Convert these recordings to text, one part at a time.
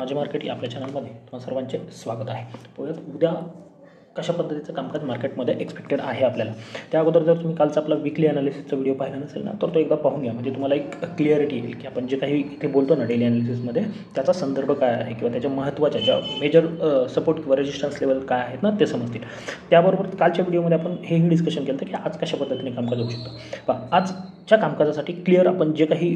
माझे मार्केट या आपल्या चॅनलमध्ये तुम्हा सर्वांचे स्वागत आहे. उद्या कशा पद्धतीचं कामकाज मार्केटमध्ये एक्सपेक्टेड आहे आपल्याला. त्या अगोदर जर तुम्ही कालचा आपला वीकली ॲनालिसिसचा व्हिडिओ पाहिला नसेल ना, तर तो एकदा पाहून घ्या. म्हणजे तुम्हाला एक क्लिअरिटी येईल की आपण जे काही इथे बोलतो ना डेली ॲनालिसिसमध्ये, त्याचा संदर्भ काय आहे किंवा त्याच्या महत्त्वाच्या ज्या मेजर सपोर्ट किंवा रेजिस्टन्स लेवल काय आहेत ना, ते समजतील. त्याबरोबर कालच्या व्हिडिओमध्ये आपण हेही डिस्कशन केलं होतं की आज कशा पद्धतीने कामकाज होऊ शकतं. आजच्या कामकाजासाठी क्लिअर आपण जे काही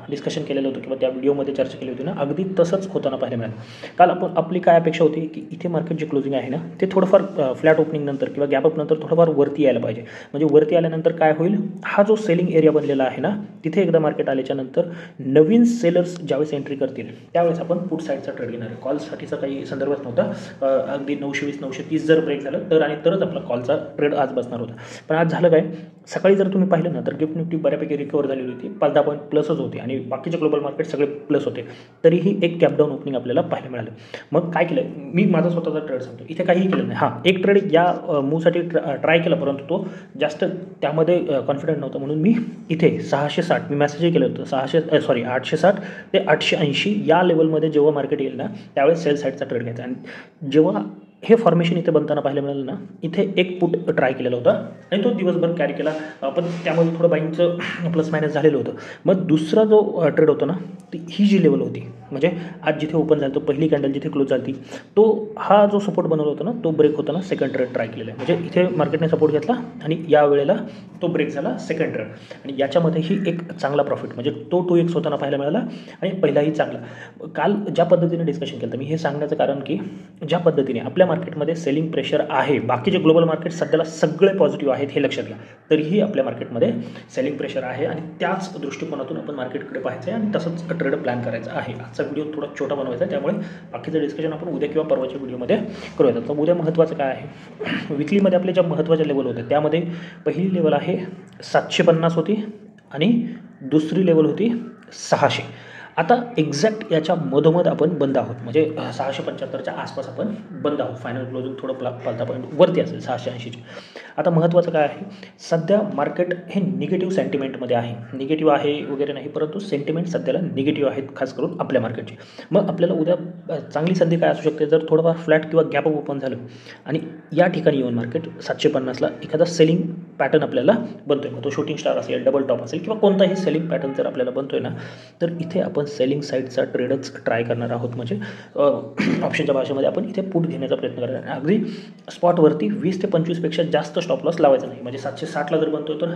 डिस्कशन केलेलं होतं किंवा त्या व्हिडिओमध्ये चर्चा केली होती ना, अगदी तसंच होताना पाहायला मिळालं. काल आपली काय अपेक्षा होती की इथे मार्केट जे क्लोजिंग आहे ना, ते थोडंफार फ्लॅट ओपनिंग नंतर किंवा गॅप अप नंतर थोडंफार वरती यायला पाहिजे. म्हणजे वरती आल्यानंतर काय होईल, हा जो सेलिंग एरिया बनलेला आहे ना, तिथे एकदा मार्केट आल्याच्यानंतर नवीन सेलर्स ज्यावेळेस एंट्री करतील त्यावेळेस आपण पुट साईडचा ट्रेड घेणार आहे. कॉलसाठीचा काही संदर्भच नव्हता. अगदी 920 930 जर ब्रेक झालं तरच आपला कॉलचा ट्रेड आज बसणार होता. पण आज झालं काय, सकाळी जर तुम्ही पाहिलं ना, तर गिफ्ट निफ्टी बऱ्यापैकी रिकवर झालेली होती. 5-10 पॉईंट प्लसच होते आणि बाकीचे ग्लोबल मार्केट सगळे प्लस होते. तरीही एक गॅप डाऊन ओपनिंग आपल्याला पाहायला मिळालं. मग काय केलं, मी माझा स्वतःचा ट्रेड सांगतो. इथे काहीही केलं नाही. हां, एक ट्रेड या मूवसाठी ट्राय केला, परंतु तो जास्त त्यामध्ये कॉन्फिडंट नव्हता, म्हणून मी इथे 660 मी मेसेजही केलं होतं. 860 ते 880 या लेवलमध्ये जेव्हा मार्केट येईल ना, त्यावेळेस सेल साईडचा ट्रेड घ्यायचा. आणि जेव्हा हे फॉर्मेशन इथे बनताना पाहायला मिळालं ना, इथे एक पुट ट्राय केलेला होता आणि तो दिवसभर कॅरी केला. पण त्यामध्ये थोडं बाईंगचं प्लस मायनस झालेलं होतं. मग दुसरा जो ट्रेड होता ना, ही जी लेवल होती, म्हणजे आज जिथे ओपन झालं, तो पहिली कॅन्डल जिथे क्लोज झाली, तो हा जो सपोर्ट बनवला होता ना, तो ब्रेक होताना सेकंड ट्रेड ट्राय केलेला आहे. म्हणजे इथे मार्केटने सपोर्ट घेतला आणि या वेळेला तो ब्रेक झाला सेकंड ट्रेड. आणि याच्यामध्येही एक चांगला प्रॉफिट, म्हणजे तो 2x होताना पाहायला मिळाला आणि पहिलाही चांगला. काल ज्या पद्धतीने डिस्कशन केलं, मी हे सांगण्याचं कारण की ज्या पद्धतीने आपल्या मार्केटमध्ये सेलिंग प्रेशर आहे, बाकीचे ग्लोबल मार्केट सध्याला सगळे पॉझिटिव्ह आहेत हे लक्षात घ्या, तरीही आपल्या मार्केटमध्ये सेलिंग प्रेशर आहे आणि त्याच दृष्टिकोनातून आपण मार्केटकडे पाहायचं आहे आणि तसंच ट्रेड प्लॅन करायचा आहे. आजचा व्हिडिओ थोडा छोटा बनवायचा आहे, त्यामुळे बाकीचं डिस्कशन आपण उद्या किंवा परवाच्या व्हिडिओमध्ये करूया. तर उद्या महत्त्वाचं काय आहे, विकलीमध्ये आपले ज्या महत्त्वाच्या लेवल होते त्यामध्ये पहिली लेवल आहे 750 होती आणि दुसरी लेवल होती 600. आता एक्झॅक्ट याच्या मधोमध आपण बंद आहोत, म्हणजे 675च्या आसपास आपण बंद आहोत. फायनल क्लोजिंग थोडं 5-10 पॉईंट वरती असेल 680ची. आता महत्त्वाचं काय आहे, सध्या मार्केट हे निगेटिव्ह सेंटिमेंटमध्ये आहे. निगेटिव्ह आहे वगैरे नाही, परंतु सेंटिमेंट सध्याला निगेटिव्ह आहेत, खास करून आपल्या मार्केटची. मग आपल्याला उद्या चांगली संधी काय असू शकते, जर थोडंफार फ्लॅट किंवा गॅप ओपन झालं आणि या ठिकाणी येऊन मार्केट 750ला एखादा सेलिंग पॅटर्न आपल्याला बनतोय, मग तो शूटिंग स्टार असेल, डबल टॉप असेल किंवा कोणताही सेलिंग पॅटर्न जर आपल्याला बनतोय ना, तर इथे आपण सेलिंग साईडचा ट्रेडच ट्राय करणार आहोत. म्हणजे ऑप्शनच्या भाषेमध्ये आपण इथे पुट घेण्याचा प्रयत्न करणार. अगदी स्पॉटवरती 20 ते 25पेक्षा जास्त स्टॉप लॉस लावायचा नाही. म्हणजे 760ला जर बनतोय तर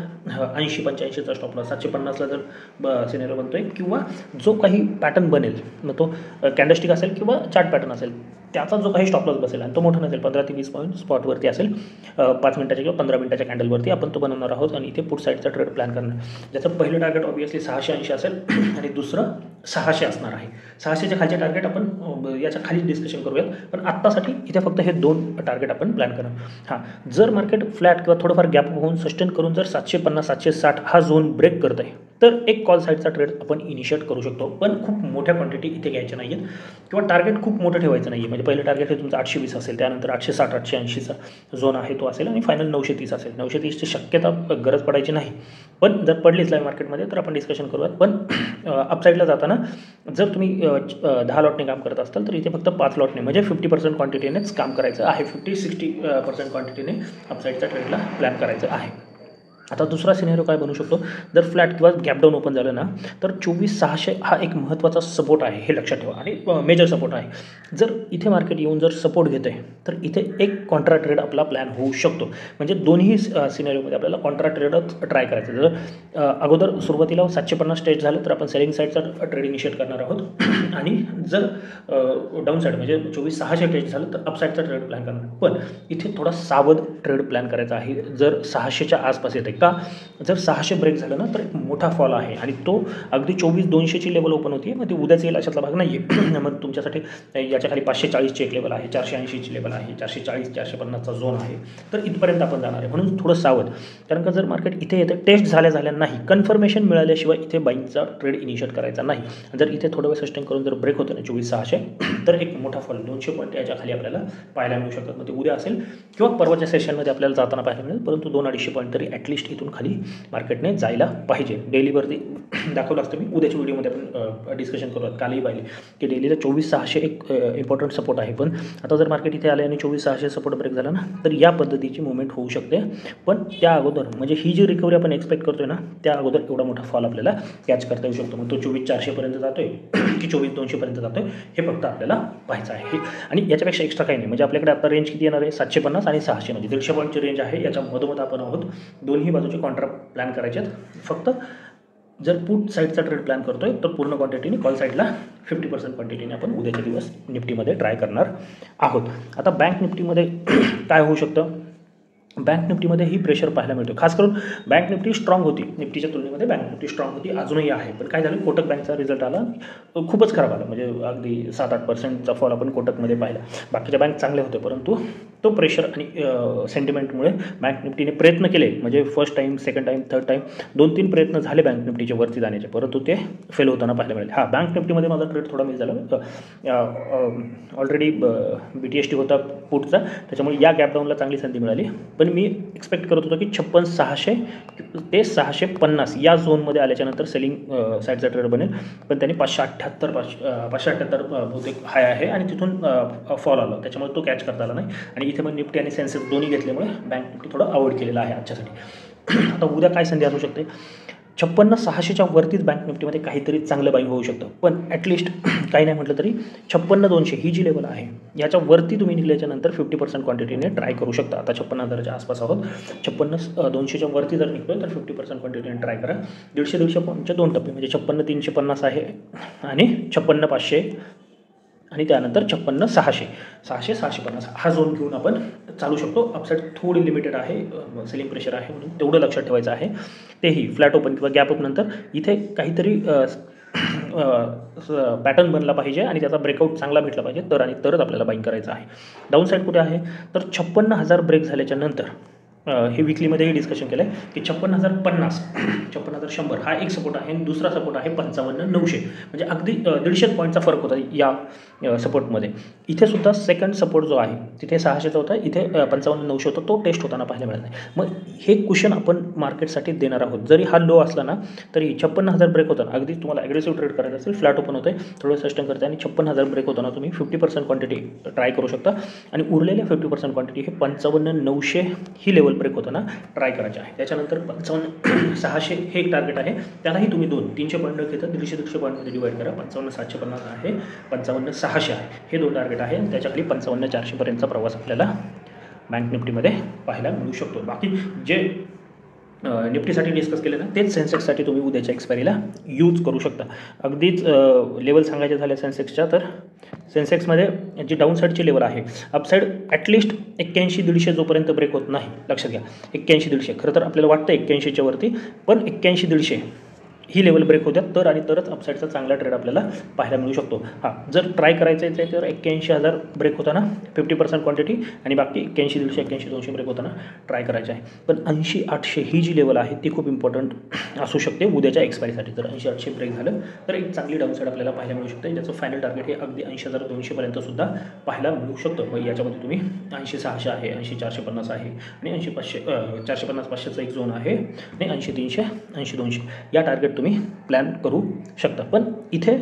80-85चा स्टॉप लॉस, 750ला जर सिनेरिओ बनतोय किंवा जो काही पॅटर्न बनेल, मग तो कॅन्डलस्टिक असेल किंवा चार्ट पॅटर्न असेल, त्याचा जो काही स्टॉप लॉस बसेल आणि तो मोठा नसेल, 15 ते 20 पॉईंट स्पॉटवरती असेल, 5 मिनिटाच्या किंवा 15 मिनिटाच्या कॅन्डलवरती आपण तो बनवणार आहोत आणि इथे पुट साईडचा ट्रेड प्लॅन करणार. ज्याचं पहिलं टार्गेट ऑब्वियसली 680 असेल आणि दुसरं 600 असणार आहे. 600च्या खालचे टार्गेट आपण याच्या खाली डिस्कशन करूयात, पण आत्तासाठी इथे फक्त हे 2 टार्गेट आपण प्लॅन करणार. हां, जर मार्केट फ्लॅट किंवा थोडंफार गॅप होऊन सस्टेन करून जर 750 760 हा झोन ब्रेक करत आहे, तर एक कॉल साईडचा ट्रेड आपण इनिशिएट करू शकतो. पण खूप मोठ्या क्वांटिटी इथे घ्यायच्या नाही आहेत किंवा टार्गेट खूप मोठं ठेवायचं नाही आहे. म्हणजे पहिलं टार्गेट हे तुमचं 820 असेल, त्यानंतर 860 880चा झोन आहे तो असेल आणि फायनल 930 असेल. 930ची शक्यता गरज पडायची नाही, पण जर पडलीच लाईव्ह मार्केटमध्ये तर आपण डिस्कशन करूयात. पण अपसाईडला जाताना जर तुम्ही 10 लॉटने काम करत असाल तर इथे फक्त 5 लॉटने, म्हणजे 50% क्वांटिटीनेच काम करायचं आहे. 50-60% क्वांटिटीने अपसाईडच्या ट्रेडला प्लॅन करायचं आहे. आता दुसरा सिनेरिओ काय बनू शकतो, जर फ्लॅट किंवा गॅप डाऊन ओपन झालं ना, तर 24,600 हा एक महत्त्वाचा सपोर्ट आहे, हे लक्षात ठेवा, आणि मेजर सपोर्ट आहे. जर इथे मार्केट येऊन जर सपोर्ट घेत आहे तर इथे एक कॉन्ट्रा ट्रेड आपला प्लॅन होऊ शकतो. म्हणजे दोन्ही सिनेरिओमध्ये आपल्याला कॉन्ट्रा ट्रेडच ट्राय करायचं. जर अगोदर सुरुवातीला 750 टेस्ट झालं तर आपण सेलिंग साईडचा ट्रेड इनिशिएट करणार आहोत आणि जर डाऊन साईड म्हणजे 24,600 टेस्ट झालं तर अपसाईडचा ट्रेड प्लॅन करणार. पण इथे थोडा सावध ट्रेड प्लॅन करायचा आहे. जर 600च्या आसपास येते का, जर 600 ब्रेक झालं ना तर एक मोठा फॉल आहे आणि तो अगदी 24,200ची लेवल ओपन होती. मग ती उद्याच येईल अशातला भाग नाही आहे. मग तुमच्यासाठी याच्या त्याच्या खाली 540ची एक लेवल आहे, 480ची लेवल आहे, 440 450चा झोन आहे. तर इथपर्यंत आपण जाणार आहे. म्हणून थोडं सावध, कारण का जर मार्केट इथे येतं टेस्ट झाल्या नाही, कन्फर्मेशन मिळाल्याशिवाय इथे बाईंगचा ट्रेड इनिशिएट करायचा नाही. जर इथे थोडं वेळ सस्टेन करून जर ब्रेक होतं ना 24,600, तर एक मोठा फॉल 200 पॉईंट याच्या खाली आपल्याला पाहायला मिळू शकतात. मग ते उद्या असेल किंवा परवाच्या सेशनमध्ये आपल्याला जाताना पाहायला मिळेल, परंतु 200-250 पॉईंट तरी ॲटलिस्ट इथून खाली मार्केटने जायला पाहिजे. डेलीवरती दाखवलं असतं मी, उद्याच्या व्हिडिओमध्ये आपण डिस्कशन करूयात. कालही पाहिले की डेलीला 24,600 एक इम्पॉर्टंट सपोर्ट आहे, पण आता जर मार्केट इथे आले आणि 24,600 सपोर्ट ब्रेक झाला ना, तर या पद्धतीची मुवमेंट होऊ शकते. पण त्या अगोदर म्हणजे ही जी रिकव्हरी आपण एक्सपेक्ट करतोय ना, त्या अगोदर एवढा मोठा फॉल आपल्याला कॅच करता येऊ शकतो. मग तो 24,400 जातोय की 24,200 जातोय हे फक्त आपल्याला पाहायचं आहे. आणि याच्यापेक्षा एक्स्ट्रा काही नाही. म्हणजे आपल्याकडे आता रेंज किती येणार आहे, 750 आणि 600, म्हणजे 150 पॉईंटची रेंज आहे. याच्या मधोमध आपण आहोत. दोन्ही बाजूचे कॉन्ट्रॅक्ट प्लॅन करायचे आहेत. फक्त जर पुट साईडचा ट्रेड प्लॅन करतोय तर पूर्ण क्वांटिटीने, कॉल साईडला 50% क्वांटिटीने आपण उद्याचे दिवस निफ्टीमध्ये ट्राय करणार आहोत. आता बँक निफ्टीमध्ये काय होऊ शकतं, बँक निफ्टीमध्ये ही प्रेशर पाहायला मिळतो. खास करून बँक निफ्टी स्ट्रॉंग होती, निफ्टीच्या तुलनेमध्ये बँक निफ्टी स्ट्रॉंग होती, अजूनही आहे. पण काय झालं, कोटक बँकचा रिझल्ट आला, खूपच खराब आला. म्हणजे अगदी 7-8%चा फॉल आपण कोटकमध्ये पाहिला. बाकीच्या बँक चांगले होते, परंतु तो प्रेशर आणि सेंटिमेंटमुळे बँक निफ्टीने प्रयत्न केले. म्हणजे first time, second time, third time 2-3 प्रयत्न झाले बँक निफ्टीचे वरती जाण्याचे, परंतु ते फेल होताना पाहायला मिळेल. हां, बँक निफ्टीमध्ये माझा ट्रेड थोडा मिस झाला. ऑलरेडी BTST होता पुटचा, त्याच्यामुळे या गॅपडाऊनला चांगली संधी मिळाली. पण मी एक्सपेक्ट करत होतो की 56,600 ते 650 या झोनमध्ये आल्याच्यानंतर सेलिंग साईडचा ट्रेड बनेल. पण त्यांनी 578 बहुतेक हाय आहे आणि तिथून फॉल आला, त्याच्यामुळे तो कॅच करता आला नाही. आणि इथे मग निफ्टी आणि सेन्सेक्स दोन्ही घेतल्यामुळे बँक निफ्टी थोडं अवॉइड केलेला आहे आजच्यासाठी. आता उद्या काय संधी असू शकते, 56,600च्या वरतीच बँक निफ्टीमध्ये काहीतरी चांगलं बाईंग होऊ शकतं. पण ॲटलिस्ट काही नाही म्हटलं तरी 56,200 ही जी लेवल आहे, याच्यावरती तुम्ही निघल्याच्यानंतर 50% क्वांटिटीने ट्राय करू शकता. आता 56,000च्या आसपास आहोत. 56,200च्या वरती जर निघतोय तर 50% क्वांटिटीने ट्राय करा. 150 पॉईंटचे 2 टप्पे, म्हणजे 56,350 आहे आणि 56,500 आणि त्यानंतर 56,600, 600-650 हा झोन घेऊन आपण चालू शकतो. अपसाईड थोडी लिमिटेड आहे, सेलिंग प्रेशर आहे, म्हणून तेवढं लक्षात ठेवायचं आहे. तेही फ्लॅट ओपन किंवा गॅप अप नंतर इथे काहीतरी पॅटर्न बनला पाहिजे आणि त्याचा ब्रेकआउट चांगला भेटला पाहिजे, तरच आपल्याला बाईंग करायचं आहे. डाऊन साईड कुठे आहे, तर 56,000 ब्रेक झाल्याच्या नंतर हे विकलीमध्येही डिस्कशन केलं आहे की 56,050, 56,100 हा एक सपोर्ट आहे आणि दुसरा सपोर्ट आहे 55,900. म्हणजे अगदी 150 पॉईंटचा फरक होता या सपोर्टमध्ये. इथे सुद्धा सेकंड सपोर्ट जो आहे तिथे 600चा होता, इथे 55,900 होता, तो टेस्ट होताना पाहायला मिळत नाही. मग हे कुशन आपण मार्केटसाठी देणार आहोत. जरी हा लो असला ना तरी 56,000 ब्रेक होताना, अगदी तुम्हाला ॲग्रेसिव्ह ट्रेड करायचं असेल, फ्लॅट ओपन होतं आहे, थोडं सस्टेन करते आणि 56,000 ब्रेक होताना तुम्ही 50% क्वांटिटी ट्राय करू शकता. आणि उरलेल्या 50% क्वांटिटी हे 55,900 ही लेवल ब्रेक होताना ट्राय करायचे आहे. त्याच्यानंतर 55,600 हे एक टार्गेट आहे, त्यालाही तुम्ही 300 पॉईंट घेता, 150 पॉईंटमध्ये डिवाईड करा. 55,750 आहे, 55,600 आहे, हे 2 टार्गेट आहे. त्याच्याखाली 55,400पर्यंतचा प्रवास आपल्याला बँक निफ्टीमध्ये पाहायला मिळू शकतो. बाकी जे निफ्टीसाठी डिस्कस केले ना, तेच सेन्सेक्ससाठी तुम्ही उद्याच्या एक्सपायरीला यूज करू शकता. अगदीच लेवल सांगायचे झाले सेन्सेक्सच्या, तर सेन्सेक्समध्ये जी डाऊन साईडची लेवल आहे, अपसाईड ॲटलिस्ट 81-150 जोपर्यंत ब्रेक होत नाही, लक्षात घ्या. 81-150 खरं तर आपल्याला वाटतं 81च्या वरती, पण 81-150 ही लेवल ब्रेक होत्या तरच अपसाईडचा चांगला ट्रेड आपल्याला पाहायला मिळू शकतो. हां, जर ट्राय करायचं आहे तर 81,000 ब्रेक होताना 50% क्वांटिटी आणि बाकी 81-150, 81-200 ब्रेक होताना ट्राय करायचे आहे. पण 80-800 ही जी लेवल आहे ती खूप इम्पॉर्टंट असू शकते उद्याच्या एक्सपायरीसाठी. जर 80-800 ब्रेक झालं तर एक चांगली डाऊन साईड आपल्याला पाहायला मिळू शकते. ज्याचं फायनल टार्गेट हे अगदी 80,200पर्यंत सुद्धा पाहायला मिळू शकतं. मग याच्यामध्ये तुम्ही 80-600 आहे, 80-450 आहे आणि 80-500, 450-500चा एक झोन आहे आणि 80-300, 80-200 या टार्गेट तुम्ही प्लॅन करू शकता. पण इथे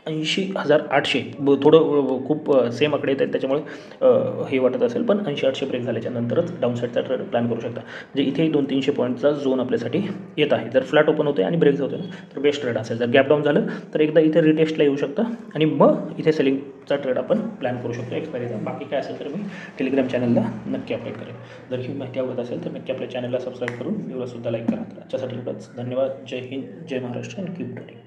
80,800 थोडं खूप सेम आकडे येत आहेत, त्याच्यामुळे हे वाटत असेल. पण 80-800 ब्रेक झाल्याच्या नंतरच डाऊन साईडचा ट्रेड प्लॅन करू शकता. म्हणजे इथेही 200-300 पॉईंटचा झोन आपल्यासाठी येत आहे. जर फ्लॅट ओपन होते आणि ब्रेक होते ना तर बेस्ट ट्रेड असेल. जर गॅप डाऊन झालं तर एकदा इथे रिटेस्टला येऊ शकतं आणि मग इथे सेलिंगचा ट्रेड आपण प्लॅन करू शकतो एक्सपायरीचा. बाकी काय असेल तर मी टेलिग्राम चॅनलला नक्की अपडेट करेन. जर ही माहिती आवडत असेल तर नक्की आपल्या चॅनलला सबस्क्राईब करून व्हिडिओला सुद्धा लाईक करा. आजच्यासाठी एवढंच. धन्यवाद. जय हिंद, जय महाराष्ट्र आणि कीप ट्रेडिंग.